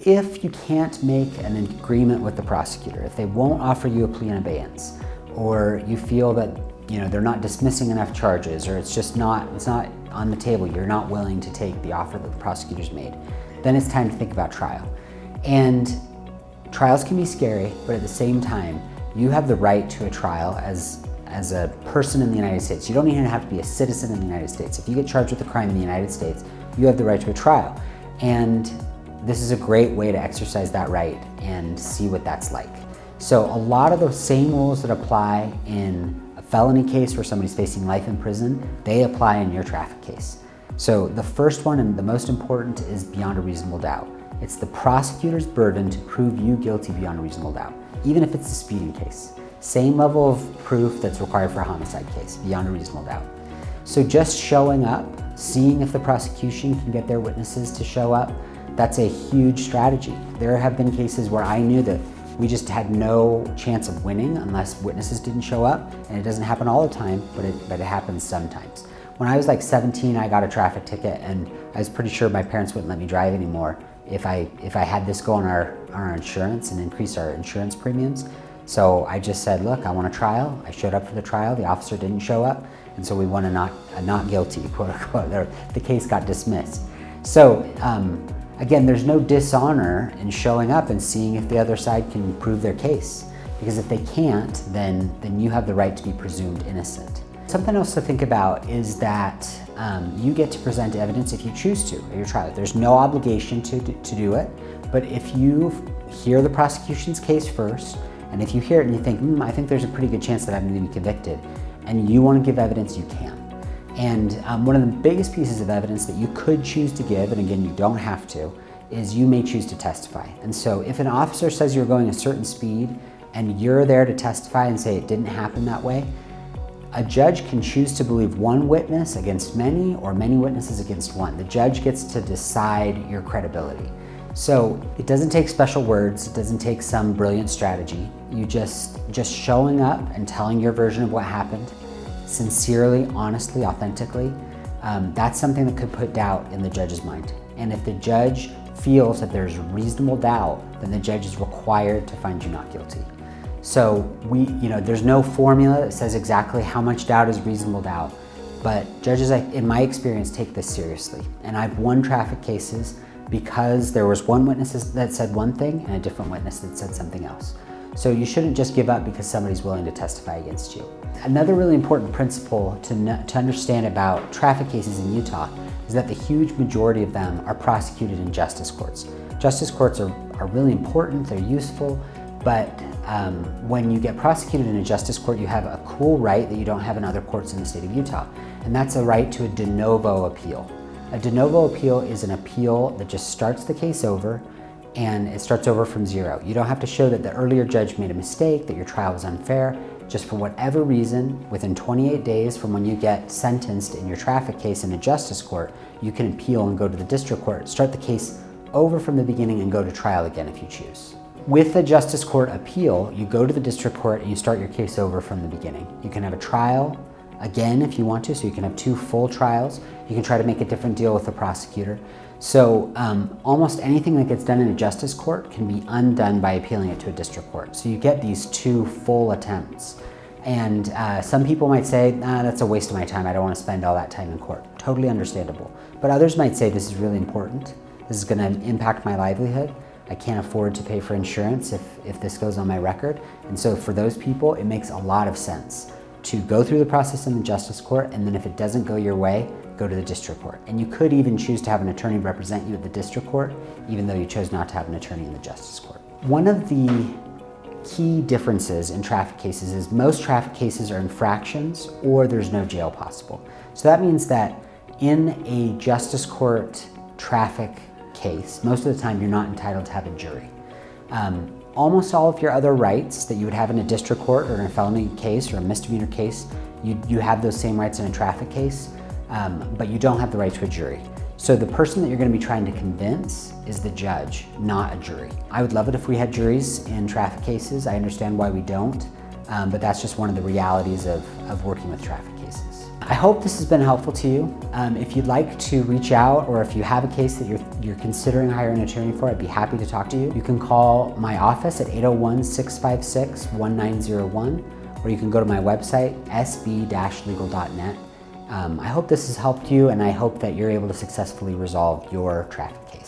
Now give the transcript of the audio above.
If you can't make an agreement with the prosecutor, if they won't offer you a plea in abeyance, or you feel that they're not dismissing enough charges, or it's not on the table, you're not willing to take the offer that the prosecutor's made, then it's time to think about trial. And trials can be scary, but at the same time, you have the right to a trial as a person in the United States. You don't even have to be a citizen in the United States. If you get charged with a crime in the United States, you have the right to a trial. And this is a great way to exercise that right and see what that's like. So a lot of the same rules that apply in a felony case where somebody's facing life in prison, they apply in your traffic case. So the first one and the most important is beyond a reasonable doubt. It's the prosecutor's burden to prove you guilty beyond a reasonable doubt, even if it's a speeding case. Same level of proof that's required for a homicide case, beyond a reasonable doubt. So just showing up, seeing if the prosecution can get their witnesses to show up, that's a huge strategy. There have been cases where I knew that we just had no chance of winning unless witnesses didn't show up, and it doesn't happen all the time, but it happens sometimes. When I was like 17, I got a traffic ticket, and I was pretty sure my parents wouldn't let me drive anymore if I had this go on our insurance and increase our insurance premiums. So I just said, look, I want a trial. I showed up for the trial. The officer didn't show up, and so we won a not guilty, quote unquote. The case got dismissed. So again, there's no dishonor in showing up and seeing if the other side can prove their case, because if they can't, then you have the right to be presumed innocent. Something else to think about is that you get to present evidence if you choose to at your trial. There's no obligation to do it, but if you hear the prosecution's case first, and if you hear it and you think, I think there's a pretty good chance that I'm going to be convicted, and you want to give evidence, you can. And one of the biggest pieces of evidence that you could choose to give, and again, you don't have to, is you may choose to testify. And so if an officer says you're going a certain speed and you're there to testify and say it didn't happen that way, a judge can choose to believe one witness against many or many witnesses against one. The judge gets to decide your credibility. So it doesn't take special words, it doesn't take some brilliant strategy. You just showing up and telling your version of what happened, sincerely, honestly, authentically, that's something that could put doubt in the judge's mind. And if the judge feels that there's reasonable doubt, then the judge is required to find you not guilty. So there's no formula that says exactly how much doubt is reasonable doubt, but judges, in my experience, take this seriously. And I've won traffic cases because there was one witness that said one thing and a different witness that said something else. So you shouldn't just give up because somebody's willing to testify against you. Another really important principle to understand about traffic cases in Utah is that the huge majority of them are prosecuted in justice courts. Justice courts are really important, they're useful, but when you get prosecuted in a justice court, you have a cool right that you don't have in other courts in the state of Utah, and that's a right to a de novo appeal. A de novo appeal is an appeal that just starts the case over, and it starts over from zero. You don't have to show that the earlier judge made a mistake, that your trial was unfair. Just for whatever reason, within 28 days from when you get sentenced in your traffic case in a justice court, you can appeal and go to the district court, start the case over from the beginning and go to trial again if you choose. With a justice court appeal, you go to the district court and you start your case over from the beginning. You can have a trial again if you want to, so you can have 2 full trials. You can try to make a different deal with the prosecutor. So almost anything that gets done in a justice court can be undone by appealing it to a district court. So you get these 2 full attempts. And some people might say, that's a waste of my time. I don't want to spend all that time in court. Totally understandable. But others might say, this is really important. This is going to impact my livelihood. I can't afford to pay for insurance if this goes on my record. And so for those people, it makes a lot of sense to go through the process in the justice court, and then if it doesn't go your way, go to the district court. And you could even choose to have an attorney represent you at the district court, even though you chose not to have an attorney in the justice court. One of the key differences in traffic cases is most traffic cases are infractions or there's no jail possible. So that means that in a justice court traffic case, most of the time you're not entitled to have a jury. Almost all of your other rights that you would have in a district court or in a felony case or a misdemeanor case, you have those same rights in a traffic case, but you don't have the right to a jury. So the person that you're going to be trying to convince is the judge, not a jury. I would love it if we had juries in traffic cases. I understand why we don't, but that's just one of the realities of working with traffic cases. I hope this has been helpful to you. If you'd like to reach out, or if you have a case that you're considering hiring an attorney for, I'd be happy to talk to you. You can call my office at 801-656-1901, or you can go to my website, sb-legal.net. I hope this has helped you, and I hope that you're able to successfully resolve your traffic case.